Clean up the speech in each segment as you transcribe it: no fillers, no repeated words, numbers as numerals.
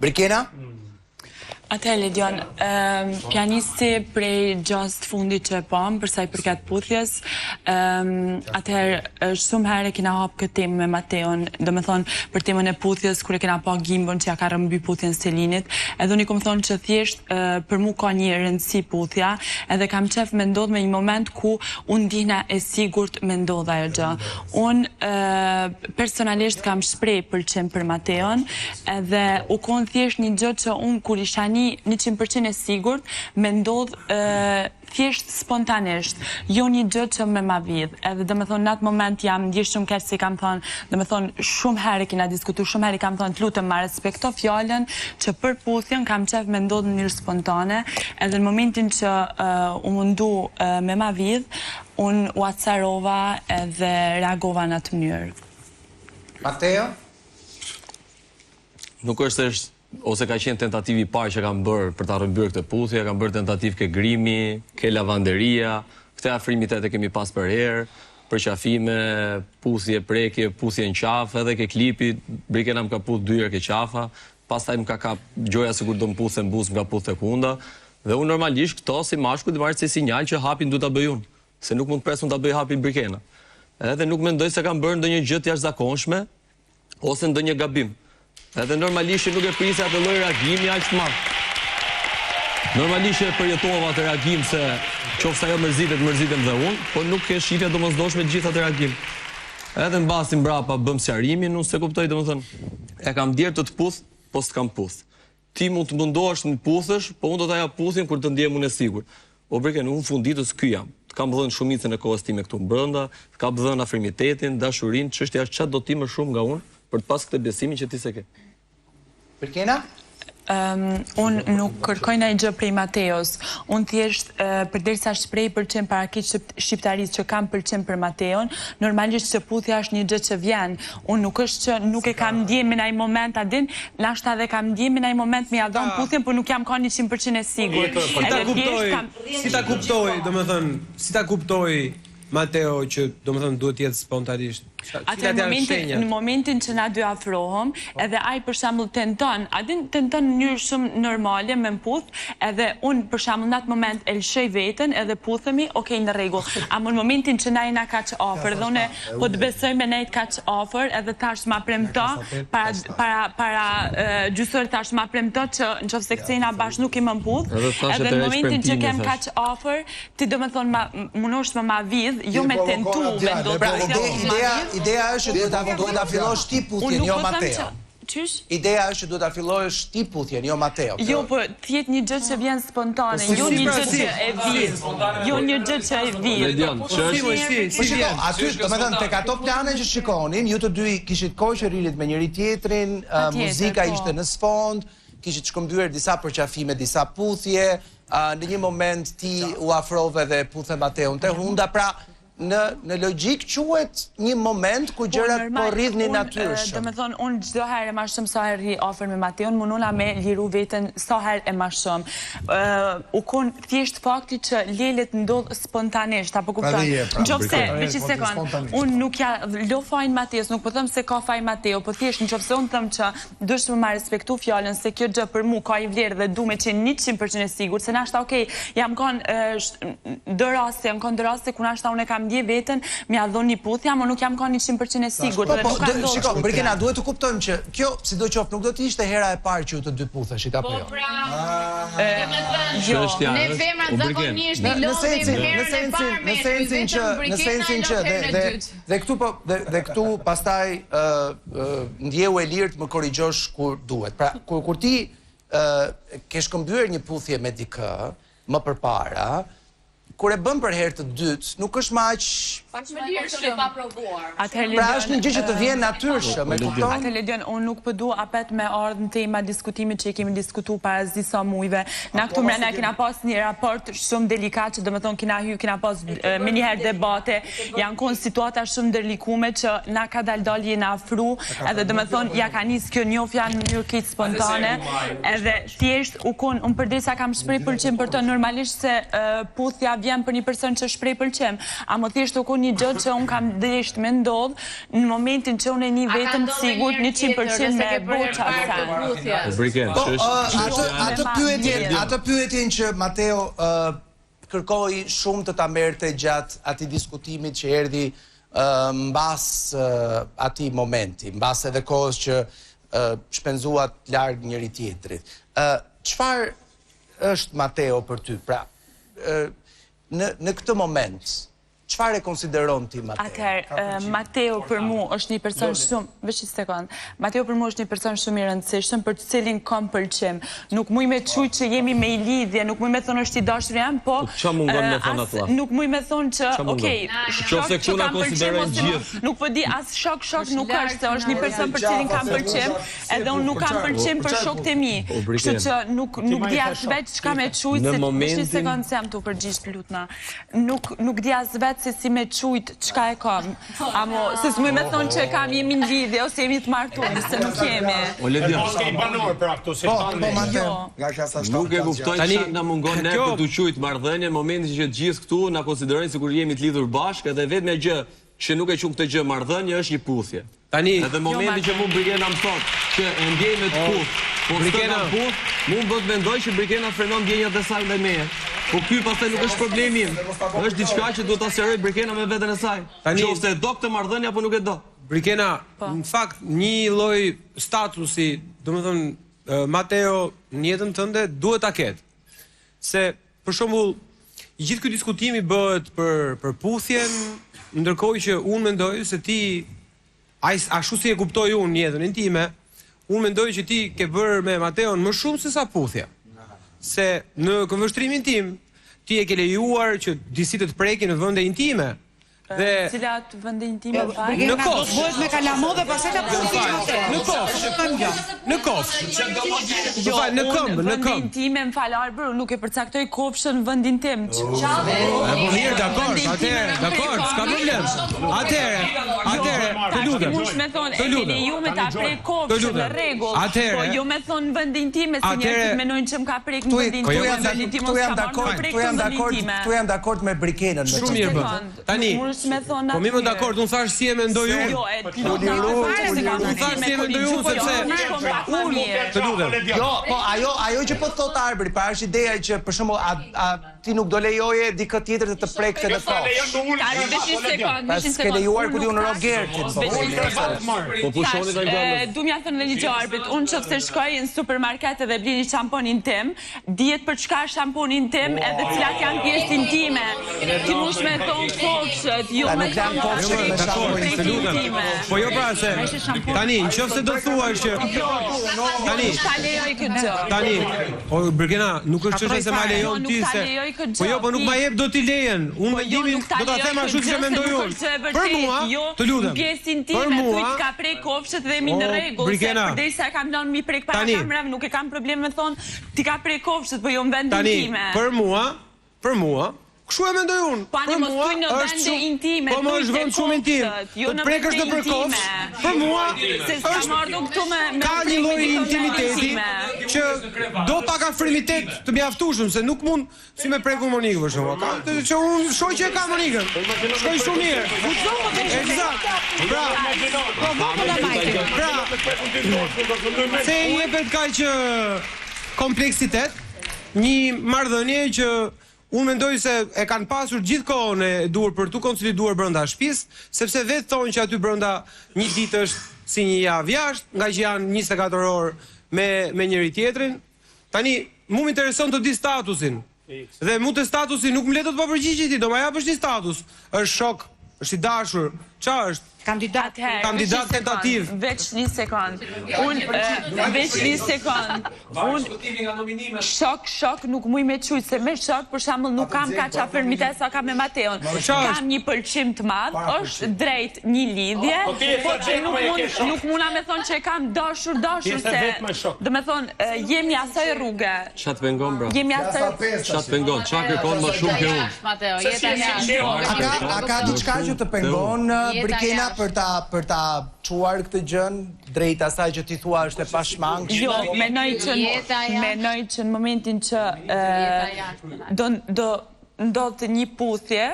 Brikena? Atëherë, Ledion, pianisti prej gjës të fundit që e pam, përsa i përket puthjes, atëherë shumë herë kena hapë këtë temë me Mateon, do me thonë për temën e puthjes, kur e kena pa gimbën që ja ka rëmby puthjen Selinit, edhe unë i kom thonë që thjesht për mu ka një rëndësi puthja, edhe kam qef me ndodh me një moment ku unë ndihna e sigurt me ndodh ajo gjë. Unë personalisht kam shprej pëlqim për Mateon, edhe u konë thjesht një gjë që unë kur isha 100% e sigurt, me ndodh thjesht spontanisht, jo një gjë që me ma vidh. Edhe dhe me thonë, në atë moment jam ndjesh shumë keq si kam thonë, dhe me thonë, shumë herë kina diskutu, shumë herë kam thonë, të lutëm ma respekto fjallën që për puthjen kam qef me ndodh në njërë spontane, edhe në momentin që u mundu me ma vidh, unë u atësarova edhe reagova në atë mënyrë. Mateo? Nuk është ose ka qenë tentativi parë që kam bërë për ta rrëmbyer këtë puthje, kam bërë tentativë ke grimi, ke lavanderia, këte afrimitet e kemi pas për herë, për qafime, puthje prekje, puthje në qafë, edhe ke klipi, Brikena më ka puth 2 herë ke qafa, pastaj më ka kap gjoja sikur do më puthë në buzë, më ka puthë e kunda, dhe unë normalisht këto si mashkull të marrë si sinjal që hapin du ta bëj unë, se nuk mund të presë unë ta bëj hapin Brikena. Edhe nuk mendoj se kam bërë ndonjë gjë të jashtëzakonshme ose ndonjë gabim. Edhe normalisht nuk e prisja atë lloj reagimi aq të madh. Normalisht e përjetova atë reagim se qoftë ajo mërzitem dhe unë, por nuk ke shitja domosdoshme të gjitha atë reagim. Edhe mbasi mbrapa bëm sqarimin, unë se kuptoj domethënë, e kam ndier të puth, po s'kam puth. Ti mund të mundohesh të më puthësh, po unë do ta jap puthin kur të ndjem unë e sigurt. O Brikena, unë funditës ky jam. Të kam dhënë shumicën e kohës time këtu brenda, të kam dhënë afrimitetin, dashurinë, çështja është çfarë do ti më shumë nga unë për të pas këtë besimin që ti se ke. Brikena? Unë nuk kërkoj ndonjë gjë prej Mateos. Unë thjesht përderisa shpreh pëlqim para këtij shqiptarisë që kam pëlqim për Mateon, normalisht që puthja është një gjë që vjen. Unë nuk është që nuk e kam ndjemë në ai moment, a din, nashta edhe kam ndjemë në ai moment me ia dhën puthjen, por nuk jam kanë 100% e sigurt. Si ta kuptoj, domethënë, si ta kuptoj Mateo që domethënë duhet të jetë spontanisht. Në momentin që na dy afrohem, edhe ai për shembull tenton në mënyrë shumë normale me mputh, edhe unë për shembull në atë moment e lëshoj veten edhe puthemi, okay, në rregull. Ama në momentin që na jena kaq afër, dhe unë po të besoj me nejt kaq afër, edhe tash ma premto para gjysor tash ma premto që nëse kthehena bash nuk i më mputh, edhe në momentin që kem kaq afër, ti domethënë mundosh me ma vidh, jo me tentu vendosja. Ideja është që duhet ta fillosh ti puthjen, jo Mateo. Ideja është që duhet ta fillosh ti puthjen, jo Mateo. Jo, po t'jetë një gjë që vjen spontane, jo një gjë që e vidh. Jo një gjë që e vidh. Aty, domethënë, tek ato plane që shikonin, ju të dy kishit kohë që rilit me njëri tjetrin, muzika ishte në sfond, kishit shkëmbyer disa përqafime, disa puthje, në një moment ti u afrove dhe puthe Mateon te hunda, pra në logjik quhet një moment ku gjërat po rridhnin natyrshëm. Domethënë, unë çdo herë më shumë sa herë afër me Mateon, mundona me liru veten sa herë më shumë. U kon thjesht fakti që lelet ndodh spontanisht, apo kupton? Nëse, veç një sekond, unë nuk ja lo fajin Mateos, nuk po them se ka faj Mateo, po thjesht nëse unë them që duhet të më respektu fjalën se kjo gjë për mua ka i vlerë dhe du me qenë 100% e sigurt, se nashta okay, jam kanë do raste ku nashta unë kam ndje veten, m'ja dhon një puthje, ama nuk jam kanë 100% e sigurt. Shiko, Brikena, duhet të kuptojmë që kjo, sidoqoftë, nuk do të ishte hera e parë që ju të dy putheshit, apo jo? Jo, ne femrat zakonisht i lodhim në sensin që dhe këtu pastaj ndjeu e lirë të më korrigjosh kur duhet. Pra, kur ti ke shkëmbyer një puthje me dikë më përpara, kur e bën për herë të dytë, nuk është më aq Shumë pa provuar. Pra është një gjë që të vjen natyrshëm, e kupton? Atë Ledion, unë nuk po dua apet me ardhmë tema diskutimit që i kemi diskutuar para disa muajve. Na këtu mbrana kena pas një raport shumë delikat që domethënë kena pas me një herë debate, janë kon situata shumë ndërlikume që na ka dalë jena afru, edhe domethënë ja ka nis kjo njofja në mënyrë këtë spontane, edhe thjesht u kon unë përdesa kam shpreh pëlqim për të normalisht se puthja vjen për një person që shpreh pëlqem. A më thjesht u një gjë që unë kam desht me ndodh në momentin që unë e një vetëm sigurt 100% me boqa atë pyetjen që Mateo kërkoi shumë të ta merrte gjatë atij diskutimit që erdhi mbas atij momenti, mbas edhe kohës që shpenzuat larg njëri tjetrit. Çfarë është Mateo për ty? Pra, në këtë moment, çfarë e konsideron ti Mateo? Atëherë, Mateo për mu është një person shumë, veç një sekond, Mateo për mu është një person shumë i rëndësishëm për të cilin kam pëlqim. Nuk muj me quj që jemi me i lidhje, nuk muj me thonë është i dashur jam, po nuk muj me thonë që, okej, shok që kam pëlqim, nuk po di as shok nuk është, se është një person për cilin kam pëlqim, edhe unë nuk kam pëlqim për shokët e mi. Kështu që nuk di as veç çka me quj, se veç një sekond se jam të përgjigj lutna. Nuk di as veç se si me qujt qka e kam. Amo, se s'muj me thonë që kam jemi në lidhje, ose jemi të martuar, se nuk jemi. O Ledia, nuk e kuptoj që nga mungon ne për të qujt mardhënje, në momentin që gjithë këtu nga konsiderojnë sikur jemi të lidhur bashkë, edhe vetë me gjë që nuk e qumë këtë gjë mardhënje është një puthje. Edhe momentin që mu Brikena më thotë që e ndjej me të puth, po së të puth, mu më bët mendoj që Brikena frenon ndjenjat dhe saj dhe meje. Po ky pastaj nuk është problemi im. Është diçka që duhet ta sqaroj Brikena me veten e saj. Nëse do këtë marrëdhënie apo nuk e do. Brikena, në fakt, një lloj statusi, domethënë Mateo në jetën tënde duhet ta ketë. Se për shembull, gjithë ky diskutimi bëhet për puthjen, ndërkohë që unë mendoj se ti ashtu si e kuptoj unë jetën intime, unë mendoj që ti ke bërë me Mateon më shumë se sa puthja. Se në këmbvështrimin tim, ti e ke lejuar që disi të prekin në vende intime. Cilat vende intime fare? Në kofsh. Bëhet me kalamo dhe pastaj ka puthje. Në kofsh. Në kofsh. Jo, në këmbë, vende intime më fal Arbër, nuk e përcaktoj kofshën në vendin tim. Po mirë, dakor, dakor, s'ka problem. Atëherë, të lutem. Mund me thonë, e ke leju me ta prek kofshën në rregull. Po jo me thonë në vende intime, se njerëzit mendojnë që më ka prek në vendin intime. Tu jam dakord me Brikenën. Shumë mirë bën. Tani po mi më dakord, unë thash si e mendoj unë. Jo, unë thash si e mendoj unë, sepse të lutem. Jo, po ajo që po thot Arbëri, pra është ideja që për shembull ti nuk do lejoje dikë tjetër të prekte në kofsh. Pas ke lejuar kur unë Rogertin. Po pushoni ta gjallë. Du m'ja thënë një gjë Arbit, unë nëse shkoj në supermarket dhe blini shamponin tim, dihet për çka është shamponin tim edhe cilat janë pjesë intime. Ti mund me thonë kofshët, jo me thonë po jo pra se tani, nëse do thuash që tani, o Brigena, nuk është çështje se ma lejon ti se po jo, po nuk ma jep do t'i lejen. Unë mendimin do ta them ashtu siç e mendoj unë. Për mua, të lutem. Pjesë intime, tu ka prek kofshët dhe mi në rregull, se përderisa kam lënë mi prek para kamerave, nuk e kam problem me thonë ti ka prek kofshët, po jo në vend intime. Për mua, kështu e mendoj unë. Pani mos tuj në vende intime, po më është vend shumë intim. Të prekësh në për kofsh, për mua ka një lloj intimiteti që do pak afrimitet të mjaftueshëm, se nuk mund si me preku Monikën për shembull. Që unë shoh që e ka Monikën. Shkoj shumë mirë. Eksakt. Se jepet kaq kompleksitet, një marrëdhënie që unë mendoj se e kanë pasur gjithë kohën e duhur për tu konsoliduar brenda shtëpisë, sepse vetë thonë që aty brenda një ditë është si një javë jashtë, nga që janë 24 orë me njëri tjetrin. Tani, mu më intereson të di statusin. Dhe mu të statusin nuk më le të përgjigjë ti, do ma japësh një status. Është shok, është i dashur, qa është? Kandidat tentativ. Veç një sekund. Shok nuk muj me qujtë, se me shok për shembull nuk kam kaq afërmitet sa kam me Mateon. Kam një pëlqim të madh, është drejt një lidhje, po që nuk muna me thonë që e kam dashur se do me thonë jemi asaj rruge. Çat pengon bra. Jemi asaj. Çat pengon, çka kërkon më shumë ke unë. A ka diçka që të pengon Brikena për ta çuar këtë gjën drejt asaj që ti thua është e pashmangshme? Jo, menoj që në momentin që ndodhte një puthje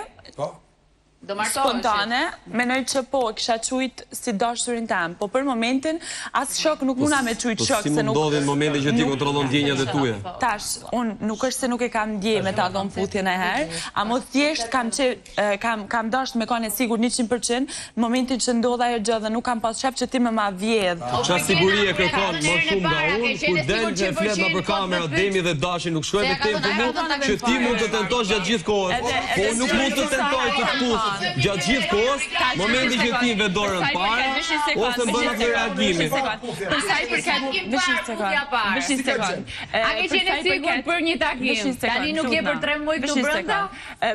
spontane, menoj që po, kisha qujt si dashurin tem, po për momentin, as shok nuk muna me qujt shok. Si më ndodhin momentin që ti kontrollon ndjenjat e tuja? Tash, unë nuk është se nuk e kam ndje me ta dhon puthjen e herë, a më thjesht kam dasht me kone sigur 100%, në momentin që ndodha e gjë dhe nuk kam pas shep që ti me ma vjedh. Qa siguri e kërkon më shumë nga unë, kur del dhe flet në për kamera, Demi dhe Dashi nuk shkoj me tem për mu, që ti mund të tentosh gjatë gjithë kohës, po nuk mund të tentoj të puth gjatë gjithë kohës, momentin që ti ve dorën parë, ose bën atë reagimin. Për sa i përket, vesh një sekond. A ke qenë sigurt për një takim? Tani nuk je për 3 muaj këtu brenda?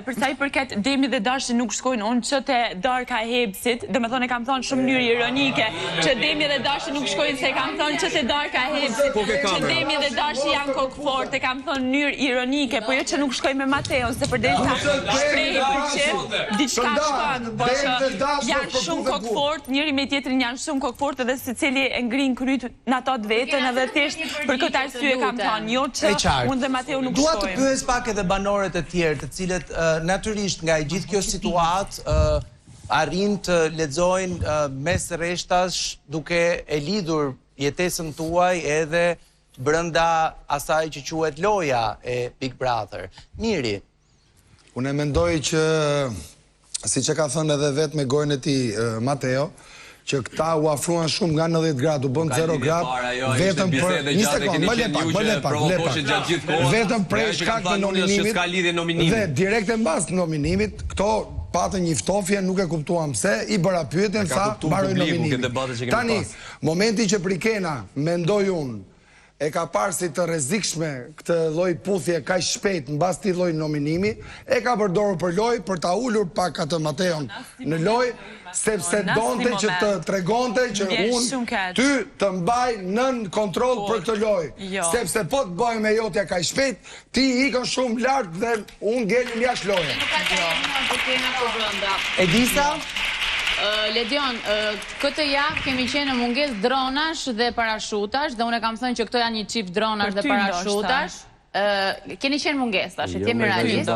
Për sa i përket Demi dhe Dashi nuk shkojnë unë që te darka e Hepsit, domethënë e kam thënë shumë mënyrë ironike, që Demi dhe Dashi nuk shkojnë se kam thënë që te darka e Hepsit, që Demi dhe Dashi janë kokfort, e kam thënë mënyrë ironike, po jo që nuk shkojnë me Mateon, se përderisa shpreh pëlqen, diçka shkon, po që janë shumë kokfort, njëri me tjetrin janë shumë kokfort edhe secili e ngrin kryt në ato të vetën edhe thjesht për këtë arsye kam thënë, jo që unë dhe Mateo nuk shkojmë. Dua të pyes pak edhe banorët e tjerë, të cilët natyrisht nga gjithë kjo situatë arrin të lexojnë mes rreshtash duke e lidhur jetesën tuaj edhe brenda asaj që quhet loja e Big Brother. Miri. Unë mendoj që si që ka thënë edhe vetë me gojnë e ti, Mateo, që këta u afruan shumë nga 90 gradë, u bën 0 gradë, vetëm për një sekundë, më le pak, vetëm prej shkak të nominimit, dhe direkt e mbas të nominimit, këto patën një ftofje, nuk e kuptuam pse, i bëra pyetjen, sa mbaroj nominimit. Tani, momenti që Brikena, mendoj unë, e ka parë si të rrezikshme këtë lloj puthje kaq shpejt mbas këtij lloji nominimi, e ka përdorur për lojë për ta ulur pak atë Mateon në lojë, sepse donte që të tregonte që unë ty të mbaj nën kontroll për këtë lojë, sepse po të bëj me jotja kaq shpejt, ti ikën shumë lart dhe unë ngelim jashtë lojës. Edisa? Ledion, këtë javë kemi qenë në mungesë dronash dhe parashutash, dhe unë e kam thënë që këto janë një çift dronash dhe parashutash. Keni qenë mungesë tash, jemi realistë.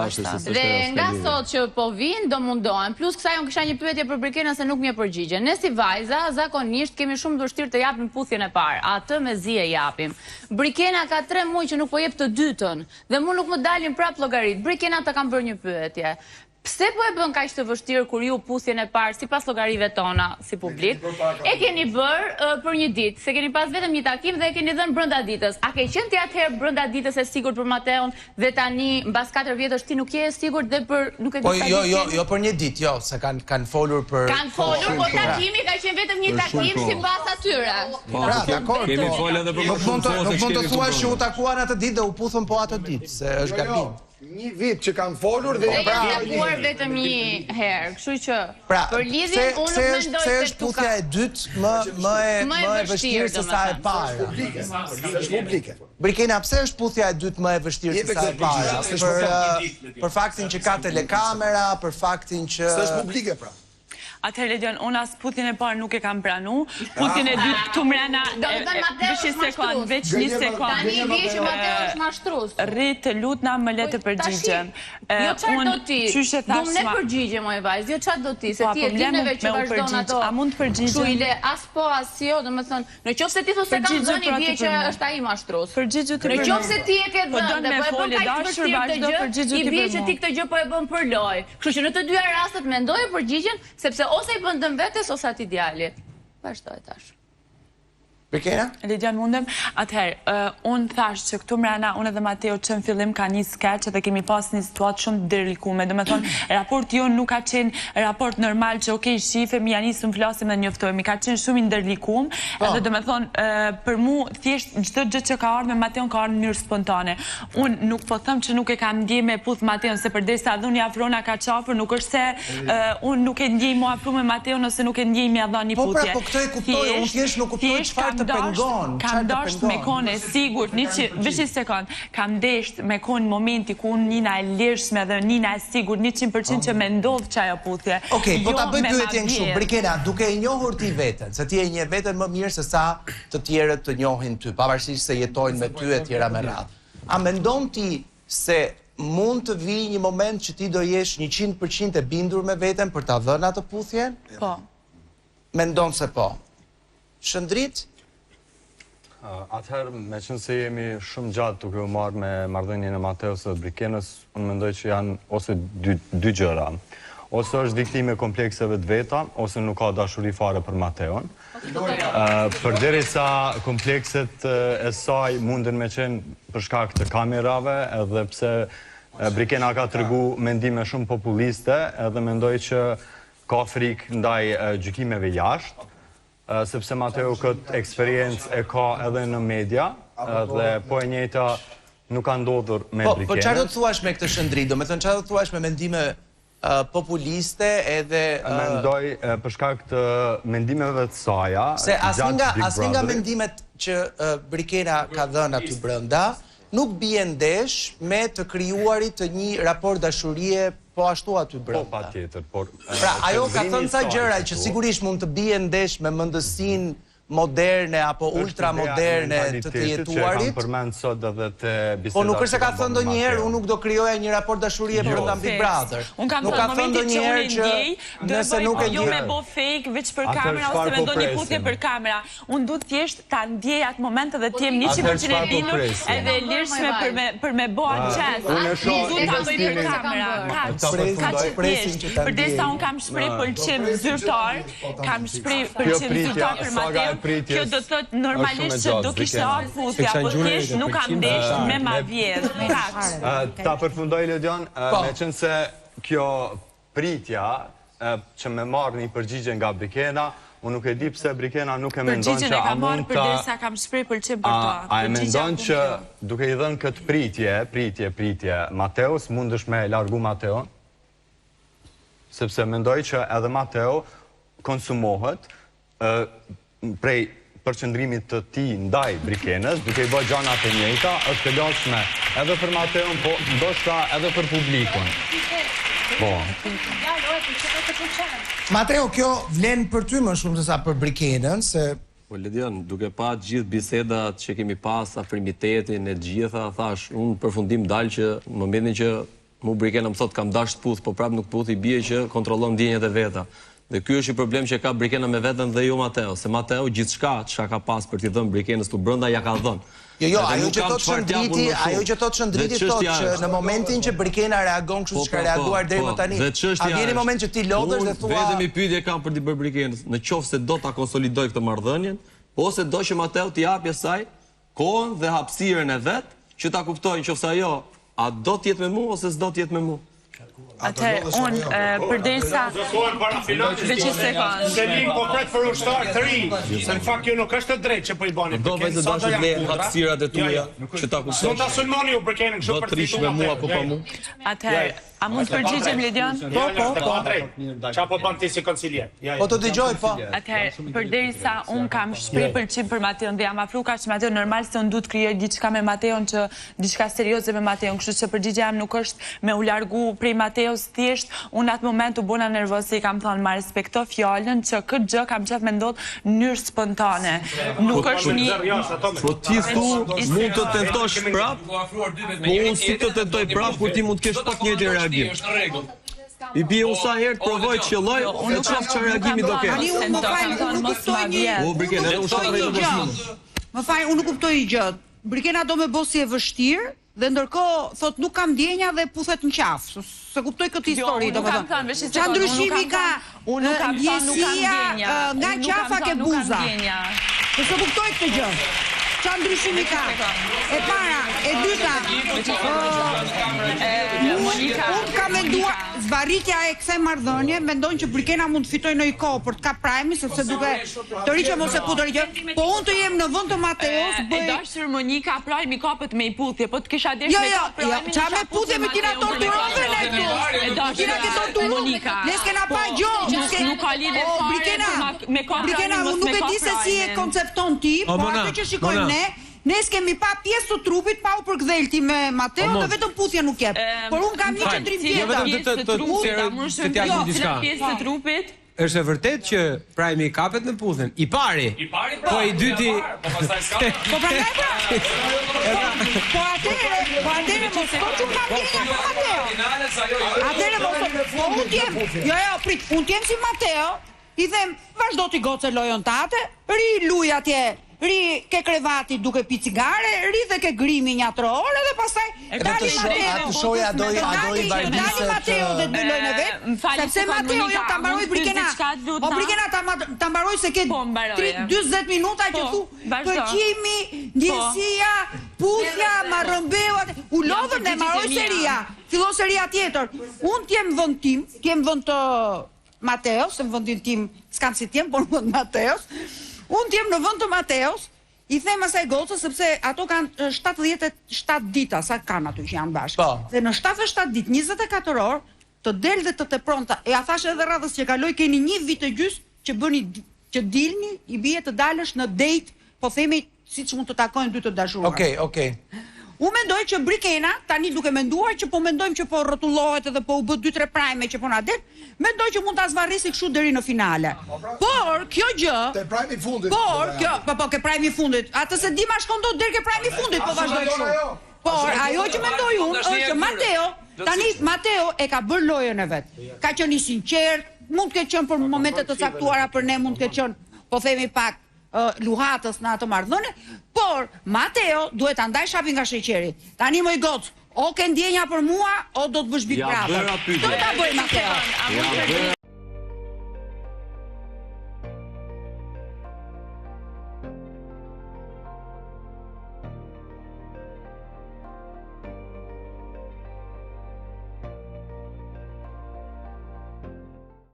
Dhe nga sot që po vinë, do mundohen. Plus kësaj unë kisha një pyetje për Brikenën se nuk më përgjigjen. Ne si vajza, zakonisht kemi shumë vështirë të japim puthjen e parë. Atë me zi e japim. Brikena ka 3 muaj që nuk po jep të dytën, dhe mu nuk më dalin prap llogarit. Brikena ta kam bërë një pyetje. Pse po e bën kaq të vështirë kur ju puthjen e parë sipas llogarive tona si publik? E keni bërë për një ditë, se keni pas vetëm një takim dhe e keni dhënë brenda ditës. A ke qenë ti atëherë brenda ditës e sigurt për Mateon dhe tani mbas 4 vjetësh ti nuk je e sigurt dhe për nuk e di sa ditë? Jo për një ditë, jo, se kanë folur për. Kanë folur, po takimi ka qenë vetëm një takim sipas atyre. Pra, dakor. Kemi folur edhe për Nuk mund të thuash që u takuan atë ditë dhe u puthën po atë ditë, se është gabim. Një vit që kanë folur dhe kanë takuar vetëm një herë, kështu që për lidhjen unë nuk mendoj se është puthja e dytë më e vështirë se sa e para. Është publike. Brikena, pse është puthja e dytë më e vështirë se sa e para? Për faktin që ka telekamera, për faktin që është publike pra. Atëherë Ledion, unë as puthjen e parë nuk e kam pranu, puthjen e dytë këtu mrena, veç një sekond. Tani vje që Mateo është mashtrues. Rrit të lutna më le të përgjigjem. Jo çfarë do ti? Do ne përgjigjem moj vajzë, jo çfarë do ti, se ti e dineve që vazhdon ato. A mund të përgjigjem? Kështu i le as po as jo, domethënë, nëse ti thua se kam dhënë vje që është ai mashtrues. Përgjigju ti. Nëse ti e ke dhënë, po e bën kaq vështirë këtë gjë, i vje që ti këtë gjë po e bën për lojë. Kështu që në të dyja rastet mendoj përgjigjen, sepse ose i bën dëm vetes ose atij djalit. Vazhdoj tash. Brikena? Ledion mundem, atëherë, unë thash që këtu mrena, unë edhe Mateo që në fillim ka një skeq dhe kemi pas një situatë shumë dërlikume. Do me thonë, raport jo nuk ka qenë raport normal që okej, shifemi, ja nisëm flasim dhe njoftojmë. Ka qenë shumë i ndërlikum, edhe do me thonë, për mu, thjesht çdo gjë që ka ardhur me Mateon ka ardhur në mënyrë spontane. Unë nuk po them që nuk e kam ndjej me puth Mateon, se përderisa dhuni afrona ka qafur, nuk është se unë nuk e ndjej mu afru me Mateon ose nuk e ndjej mi adha një puthje. Po këtë e kuptoj, unë thjesht nuk kuptoj çfarë të pengon. Kam dasht me kone sigurt, veç një sekond, kam desht me konë momenti ku unë njëna e lirshme dhe njëna e sigurt 100% që me ndodhë qajo puthje. Okej, po ta bëj pyetjen kështu, Brikena, duke e njohur ti veten, se ti e njeh veten më mirë se sa të tjerët të njohin ty, pavarësisht se jetojnë me ty e tjera me radhë. A mendon ti se mund të vijë një moment që ti do jesh 100% e bindur me veten për ta dhënë atë puthjen? Po. Mendon se po. Shëndrit? Atëherë, me qënë se jemi shumë gjatë duke u marrë me marrëdhënien e Mateos dhe Brikenës, unë mendoj që janë ose dy gjëra. Ose është viktime komplekseve të veta, ose nuk ka dashuri fare për Mateon. Përderisa komplekset e saj munden me qenë për shkak të kamerave, edhe pse Brikena ka tregu mendime shumë populiste, edhe mendoj që ka frikë ndaj gjykimeve jashtë, sepse Mateo këtë eksperiencë e ka edhe në media, dhe po e njëjta nuk ka ndodhur me Brikenën. Po çfarë do të thuash me këtë Shëndrit? Do me thënë çfarë do të thuash me mendime populiste edhe... Mendoj për shkak të mendimeve të saja... Se asnjë nga mendimet që Brikena ka dhënë aty brenda, nuk bie ndesh me të krijuarit të një raport dashurie po ashtu aty brenda. Po, patjetër, por... Pra, ajo ka thënë ca gjëra që sigurisht mund të bie ndesh me mendësinë moderne apo ultramoderne të të jetuarit. Po nuk është se ka thënë ndonjëherë unë nuk do krijoja një raport dashurie brenda Big Brother. Nuk ka thënë ndonjëherë që nëse nuk e jo me bo fake veç për kamera ose me ndonjë puthje për kamera. Unë duhet thjesht ta ndjej atë moment dhe të jem 100% e bindur edhe lirshme për me bo qes. Nuk duhet ta bëj për kamera. Ka që thjesht. Përdesa unë kam shpreh pëlqim zyrtar, kam shpreh pëlqim zyrtar për Mateo. Kjo do të thotë normalisht që do kishte hapur puthja, po thjesht nuk kam ndesh me ma vjedh. Ta përfundoj Ledion, me qënë se kjo pritja që me marrë një përgjigje nga Brikena, unë nuk e di pse Brikena nuk e mendon që a mund ta... Përderisa kam shpreh pëlqim për ta. A e mendon që duke i dhënë këtë pritje Mateos, mundësh me largu Mateon? Sepse mendoj që edhe Mateo konsumohet prej përqëndrimit të ti ndaj Brikenës, duke i bërë gjanat e njëjta, është të lashme edhe për Mateon, po ndoshta edhe për publikun. Po. Mateo, kjo vlen për ty më shumë se sa për Brikenën, se... Po, Ledion, duke pa gjithë bisedat që kemi pas, afrimitetin e gjitha, thash, unë përfundim dalë që në momentin që mu Brikena më thot kam dash të puth, po prap nuk puth, i bie që kontrollon ndjenjat e veta. Dhe ky është i problem që ka Brikena me veten dhe jo Mateo, se Mateo gjithçka çka ka pas për t'i dhënë Brikenës tu brenda ja ka dhënë. Jo, ajo që thotë Shëndriti thotë që në momentin që Brikena reagon kështu siç ka reaguar deri më tani. A vjen një moment që ti lodhesh dhe thua vetëm i pyetje kam për t'i bërë Brikenës, në qoftë se do ta konsolidoj këtë marrëdhënien, ose do që Mateo t'i japë asaj kohën dhe hapësirën e vet që ta kuptojnë qoftë ajo a do të jetë me mua ose s'do të jetë me mua. Atëherë, unë përderisa... Dhe që sekundë. Selin po pret për ushtar 3, se në fakt jo nuk është të drejtë që po i bani. Do vajzë dashur të lenë hapësirat e tuaja, që ta kuptosh. Do ta sulmoni ju Brikenën kështu për të fitur. Do të rish me mua apo pa mua. Atëherë, a mund të përgjigjem Ledion? Po. Qa po bën ti si konsiljer? Po të dëgjoj, po. Atëherë, përderisa unë kam shpreh pëlqim për Mateon dhe jam afruar kaq Mateo, normal se unë duhet krijoj diçka me Mateon që diçka serioze me Mateon, kështu që përgjigjja jam nuk është me u largu prej Mateos thjesht, unë atë moment u bona nervoze, i kam thënë ma respekto fjalën që këtë gjë kam qef me ndodh në mënyrë spontane. Nuk është një... Po ti thu mund të tentosh prap, po unë si të tentoj prap, kur ti mund të kesh pak njëjtin reagim. I bie unë sa herë të provoj të qëlloj, unë nuk shoh çfarë reagimi do ketë. Unë më fal, unë nuk kuptoj një... Më fal, unë nuk kuptoj një gjë. Brikena do me bosi e vështirë, dhe ndërkohë thot nuk kam ndjenja dhe puthet në qafë. Se kuptoj këtë histori, domethënë. Çfarë ndryshimi ka ndjesia nga qafa ke buza? Se kuptoj këtë gjë. Çfarë ndryshimi ka? E para, e dyta. Unë kam menduar zvarritja e kësaj marrëdhënie, mendon që Brikena mund të fitojë në kohë për të ka prime, sepse duke të riqë mos e ku të riqë, po unë të jem në vend të Mateos, bëj... E dashur Monika, prime i kapët me i puthje, po të kisha desh me kapë prime... Qa me puthje me tina torturove në këtu? Tina ke torturove? Nes kena pa gjohë? Nuk ka lidhje fare me kapë Brikena, unë nuk e di se si e koncepton ti, po atë që shikojmë ne, nes kemi pa pjesë të trupit, pa u përkdhelti me Mateo, dhe vetëm puthja nuk jep. Por unë kam një qëndrim tjetër. Pjesë të trupit, është e vërtet që Prime i kapet në puthën. I pari. Po i dyti. Po prandaj pra. Po atëre mos koçu kam ndjenja po Mateo. Atëre mos. Jo, prit, unë jem si Mateo, i them vazhdo ti goce lojën tate, ri luj atje. Ri ke krevati duke pi cigare, ri dhe ke grimi një 3 orë dhe pastaj dali Mateo dhe të lojnë e vetë, sepse Mateo jo ta mbaroj Brikena. O Brikena ta mbaroj se ke 20 minuta që thu përqimi, ndjesia, puthja, marrëmbeu, u lodhën dhe mbaroj seria. Fillo seria tjetër. Unë t'jem vend tim, t'jem vend të Mateos, se në vendin tim s'kam si t'jem, por në vend Mateos. Unë t'jem në vend të Mateos, i them asaj gocës sepse ato kanë 77 dita, sa kanë aty që janë bashkë. Dhe në 77 ditë, 24 orë, të del dhe të pronta. E a thash edhe radhës që kaloj, keni 1 vit të gjys që bëni, që dilni, i bie të dalësh në date, po themi siç mund të takojnë dy të dashuruar. Okej. U mendoj që Brikena, tani duke menduar që po mendojmë që po rrotullohet edhe po u bë 2-3 prime që po na del, mendoj që mund ta zvarrisi kështu deri në finale. Por kjo gjë, te prime i fundit. Por kjo, po ke prime i fundit. Atë se Dima shkon dot deri ke prime i fundit, po vazhdoj kështu. Por ajo që mendoj unë është që Mateo, tani Mateo e ka bërë lojën e vet. Ka qenë i sinqert, mund të ketë qenë për momente të caktuara për ne, mund të ketë qenë, po themi pak luhatës në atë marrëdhënie, por Mateo duhet ta ndaj shapin nga sheqeri. Tani më i goc, o ke ndjenja për mua, o do të bësh big brother. Do ta bëj Mateo.